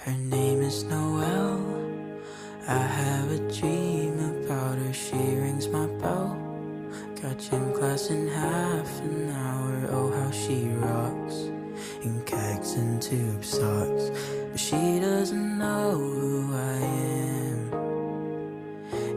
Her name is Noelle. I have a dream about her. She rings my bell. Got gym class in half an hour. Oh, how she rocks in khakis and tube socks. But she doesn't know who I am,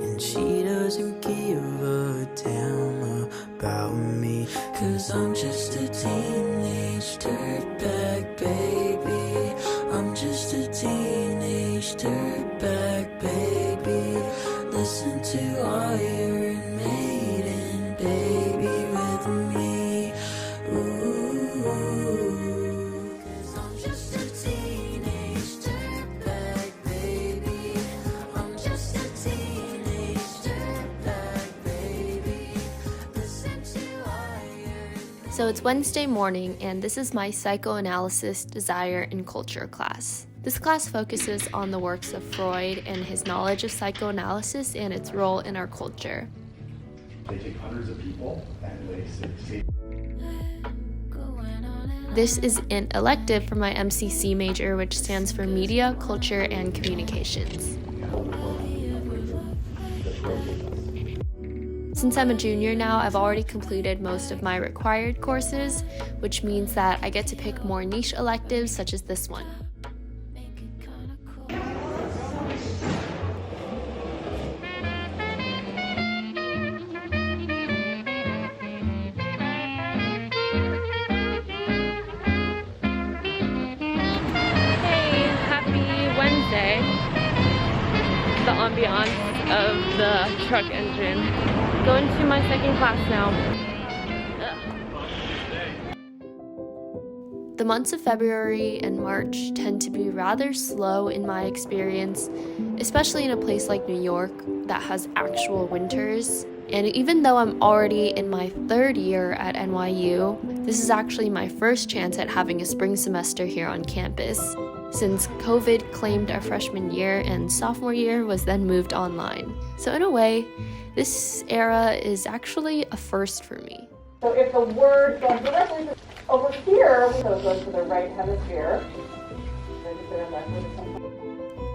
and she doesn't give a damn about me. 'Cause I'm just a teenage dirtbag baby. I'm just a teenage dirtbag baby. Listen to Iron Maiden, baby, with me. Ooh, 'cause I'm just a teenage dirtbag baby. I'm just a teenage dirtbag baby. Listen to Iron. So it's Wednesday morning, and this is my Psychoanalysis, Desire, and Culture class. This class focuses on the works of Freud and his knowledge of psychoanalysis and its role in our culture. They take hundreds of people and they see. This is an elective for my MCC major, which stands for Media, Culture, and Communications. Since I'm a junior now, I've already completed most of my required courses, which means that I get to pick more niche electives such as this one. Wednesday, the ambiance of the truck engine. Going to my second class now. The months of February and March tend to be rather slow in my experience, especially in a place like New York that has actual winters. And even though I'm already in my third year at NYU, this is actually my first chance at having a spring semester here on campus, since COVID claimed our freshman year and sophomore year was then moved online. So in a way, this era is actually a first for me. So if the word goes directly over here, so it goes to the right hemisphere.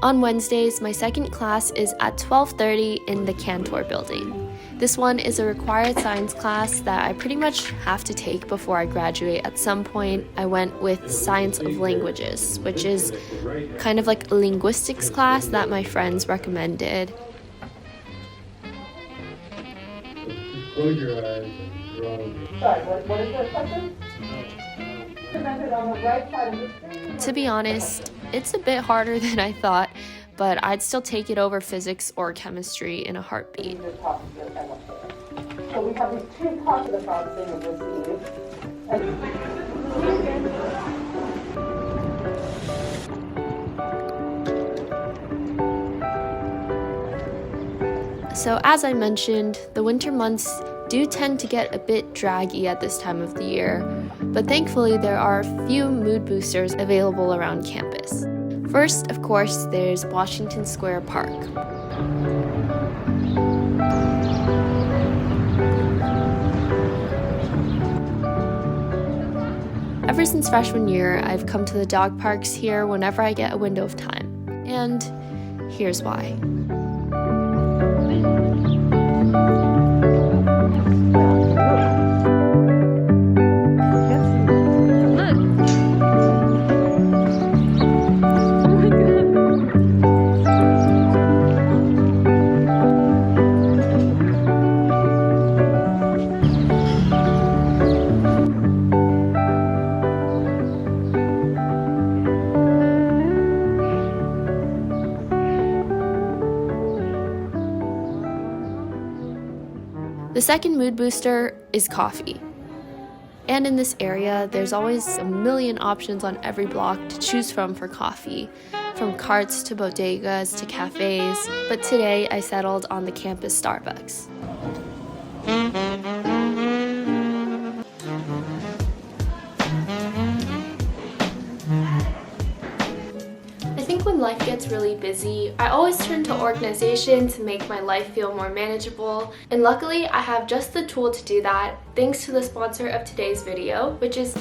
On Wednesdays, my second class is at 12:30 in the Cantor building. This one is a required science class that I pretty much have to take before I graduate. At some point, I went with Science of Languages, which is kind of like a linguistics class that my friends recommended. Close your eyes and draw. Sorry, what is the question? Presented on the right side of the screen. To be honest, it's a bit harder than I thought, but I'd still take it over physics or chemistry in a heartbeat. So we have these two parts of the processing of receive. So as I mentioned, the winter months do tend to get a bit draggy at this time of the year, but thankfully there are a few mood boosters available around campus. First, of course, there's Washington Square Park. Ever since freshman year, I've come to the dog parks here whenever I get a window of time. And here's why. The second mood booster is coffee. And in this area, there's always a million options on every block to choose from for coffee, from carts to bodegas to cafes, but today I settled on the campus Starbucks. I think when life gets really busy, I always turn to organization to make my life feel more manageable, and luckily I have just the tool to do that thanks to the sponsor of today's video, which is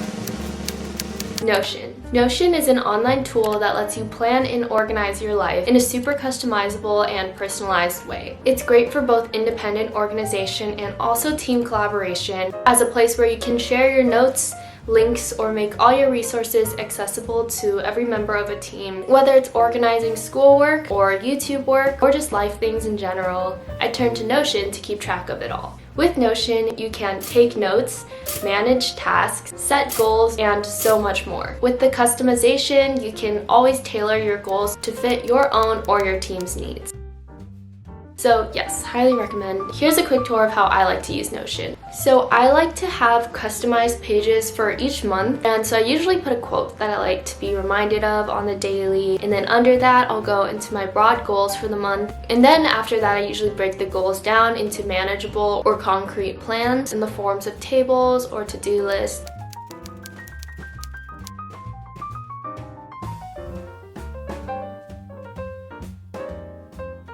Notion. Notion is an online tool that lets you plan and organize your life in a super customizable and personalized way. It's great for both independent organization and also team collaboration as a place where you can share your notes, links, or make all your resources accessible to every member of a team. Whether it's organizing schoolwork or YouTube work or just life things in general, I turn to Notion to keep track of it all. With Notion, you can take notes, manage tasks, set goals, and so much more. With the customization, you can always tailor your goals to fit your own or your team's needs. So yes, highly recommend. Here's a quick tour of how I like to use Notion. So I like to have customized pages for each month, and so I usually put a quote that I like to be reminded of on the daily, and then under that I'll go into my broad goals for the month, and then after that I usually break the goals down into manageable or concrete plans in the forms of tables or to-do lists.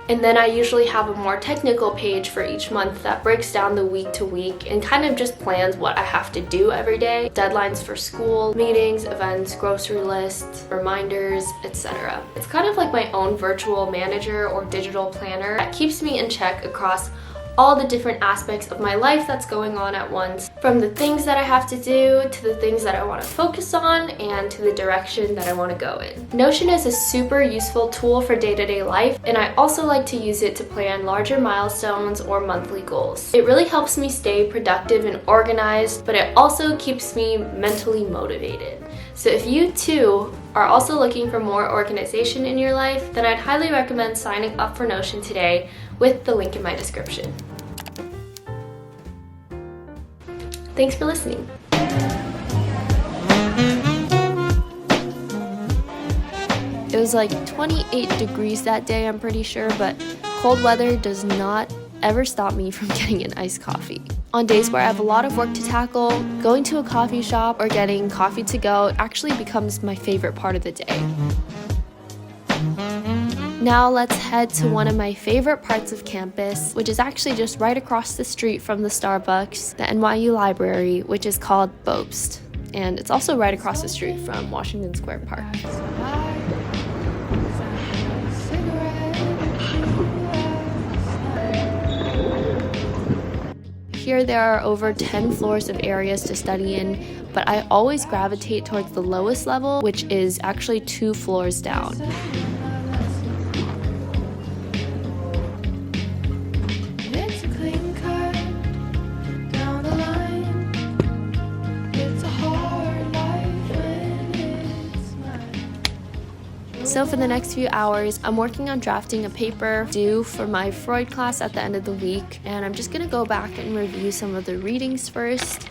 And then I usually have a more technical page for each month that breaks down the week to week and kind of just plans what I have to do every day, deadlines for school, meetings, events, grocery lists, reminders, etc. It's kind of like my own virtual manager or digital planner that keeps me in check across all the different aspects of my life that's going on at once, from the things that I have to do to the things that I want to focus on and to the direction that I want to go in. Notion is a super useful tool for day-to-day life, and I also like to use it to plan larger milestones or monthly goals. It really helps me stay productive and organized, but it also keeps me mentally motivated. So if you too are also looking for more organization in your life, then I'd highly recommend signing up for Notion today with the link in my description. Thanks for listening. It was like 28 degrees that day, I'm pretty sure, but cold weather does not ever stop me from getting an iced coffee. On days where I have a lot of work to tackle, going to a coffee shop or getting coffee to go actually becomes my favorite part of the day. Now let's head to one of my favorite parts of campus, which is actually just right across the street from the Starbucks, the NYU library, which is called Bobst. And it's also right across the street from Washington Square Park. Here there are over 10 floors of areas to study in, but I always gravitate towards the lowest level, which is actually 2 floors down. So for the next few hours, I'm working on drafting a paper due for my Freud class at the end of the week, and I'm just gonna go back and review some of the readings first.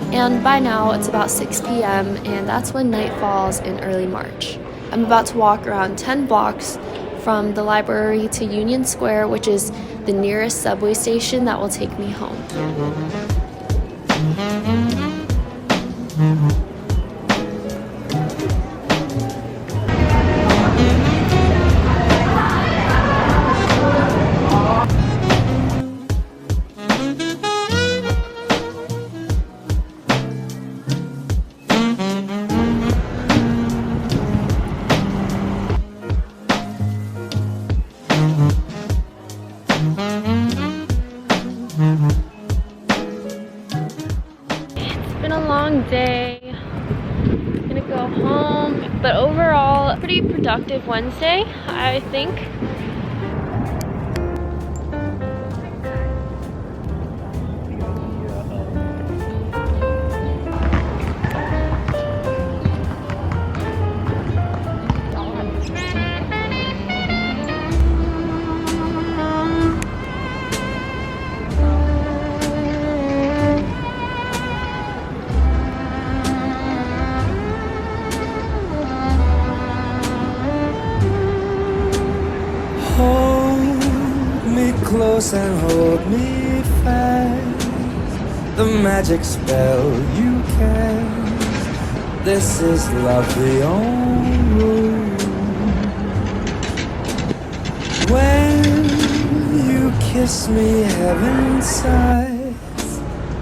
And by now it's about 6 p.m. and that's when night falls in early March. I'm about to walk around 10 blocks from the library to Union Square, which is the nearest subway station that will take me home. overall, pretty productive Wednesday, I think. Hold me close and hold me fast. The magic spell you cast. This is love beyond rules. When you kiss me, heaven sighs.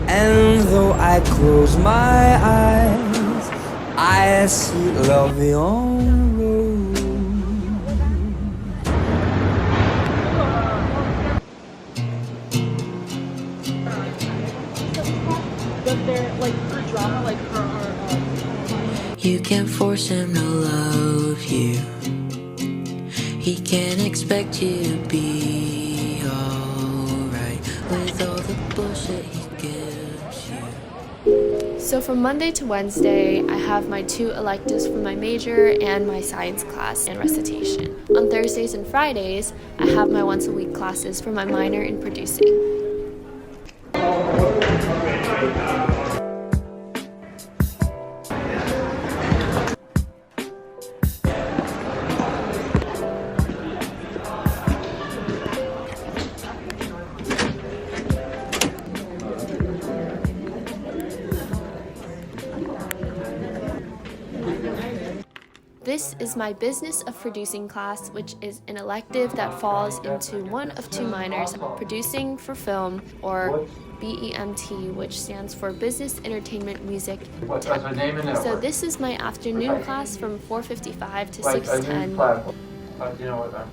And though I close my eyes, I see love beyond rules. You can't force him to love you. He can't expect you to be alright with all the bullshit he gives you. So from Monday to Wednesday, I have my 2 electives for my major and my science class and recitation. On Thursdays and Fridays, I have my once-a-week classes for my minor in producing. This is my Business of Producing class, which is an elective that falls into one of 2 minors, Producing for Film, or BEMT, which stands for Business, Entertainment, Music, Tech. So this is my afternoon class from 4:55 to 6:10. You know what, I'm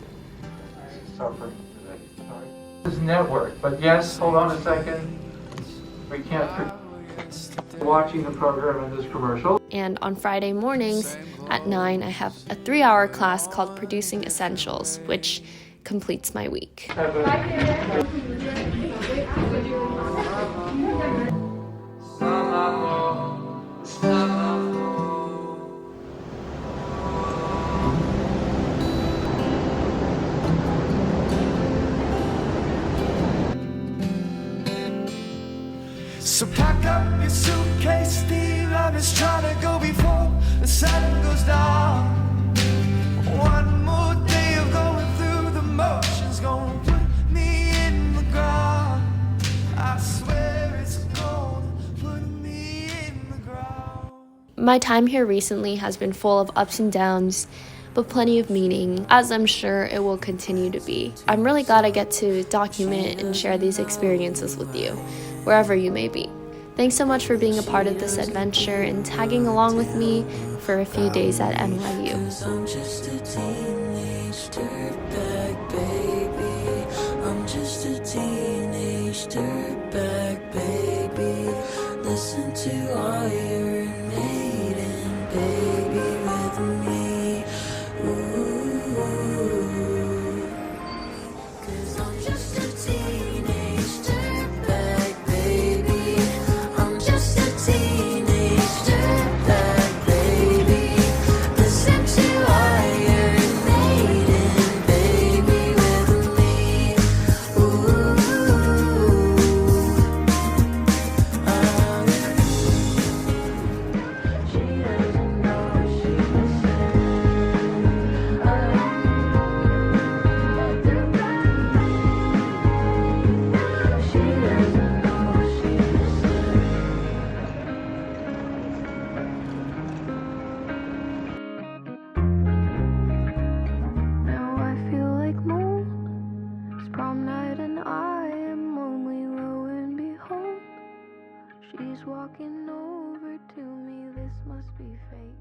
suffering today, sorry. This is network, but yes, hold on a second. We can't watching the program in this commercial. And on Friday mornings at 9, I have a 3-hour class called Producing Essentials, which completes my week. So pack up your suitcase, Steve. I'm just trying to go before the sun goes down. One more day of going through the motions gonna put me in the ground. I swear it's gonna put me in the ground. My time here recently has been full of ups and downs, but plenty of meaning, as I'm sure it will continue to be. I'm really glad I get to document and share these experiences with you, wherever you may be. Thanks so much for being a part of this adventure and tagging along with me for a few days at NYU. I'm just a teenage dirtbag baby. I'm just a teenage dirtbag baby. Listen to Iron Maiden, baby, with me. Ooh, 'cause I'm just a teenage dirtbag baby. I'm just a teenage dirtbag baby. Listen to Iron Maiden, baby, with me. Ooh, she doesn't know she's now I feel like moon. It's prom night and I am lonely, lo and behold, she's walking over to me. This must be fate.